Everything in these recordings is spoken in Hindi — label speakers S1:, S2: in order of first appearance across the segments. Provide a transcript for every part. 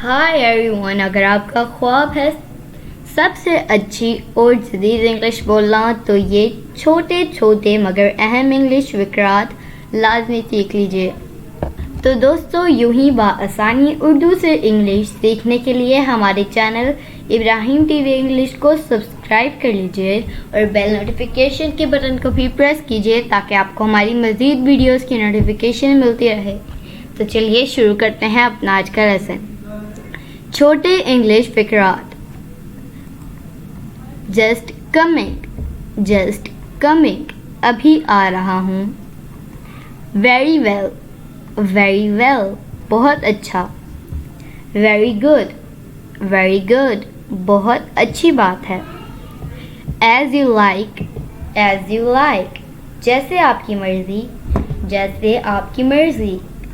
S1: हाय एवरीवन, अगर आपका ख्वाब है सबसे अच्छी और जदीद इंग्लिश बोलना तो ये छोटे छोटे मगर अहम इंग्लिश विकरात लाजमी सीख लीजिए। तो दोस्तों, यूं ही बाआसानी उर्दू से इंग्लिश सीखने के लिए हमारे चैनल इब्राहिम टीवी इंग्लिश को सब्सक्राइब कर लीजिए और बेल नोटिफिकेशन के बटन को भी प्रेस कीजिए ताकि आपको हमारी मज़ीद वीडियोस की नोटिफिकेशन मिलती रहे। तो चलिए शुरू करते हैं अपना आज का लेसन। छोटे इंग्लिश फिकरात। जस्ट कमिंग, अभी आ रहा हूँ। वेरी वेल, बहुत अच्छा। वेरी गुड, बहुत अच्छी बात है। एज यू लाइक, जैसे आपकी मर्जी।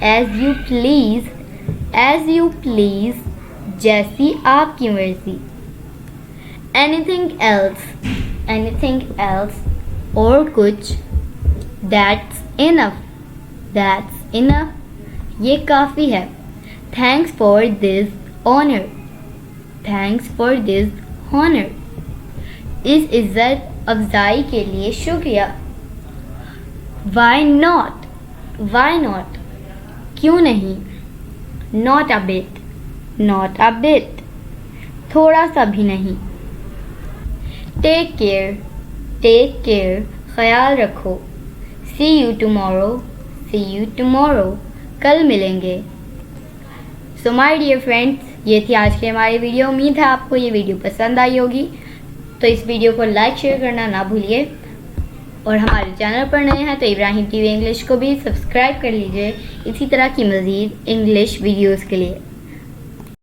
S1: एज यू प्लीज, जैसी आपकी मर्जी। एनीथिंग एल्स, और कुछ। दैट्स इनफ, ये काफ़ी है। थैंक्स फॉर दिस ऑनर, इस इज्जत अफजाई के लिए शुक्रिया। वाई नॉट, क्यों नहीं। नॉट अ बिट, थोड़ा सा भी नहीं। टेक केयर, ख्याल रखो। सी यू टुमारो, कल मिलेंगे। सो माय डियर फ्रेंड्स, ये थी आज की हमारी वीडियो। उम्मीद है आपको ये वीडियो पसंद आई होगी। तो इस वीडियो को लाइक शेयर करना ना भूलिए और हमारे चैनल पर नए हैं तो इब्राहिम टीवी इंग्लिश को भी सब्सक्राइब कर लीजिए इसी तरह की मज़ीद इंग्लिश वीडियोस के लिए।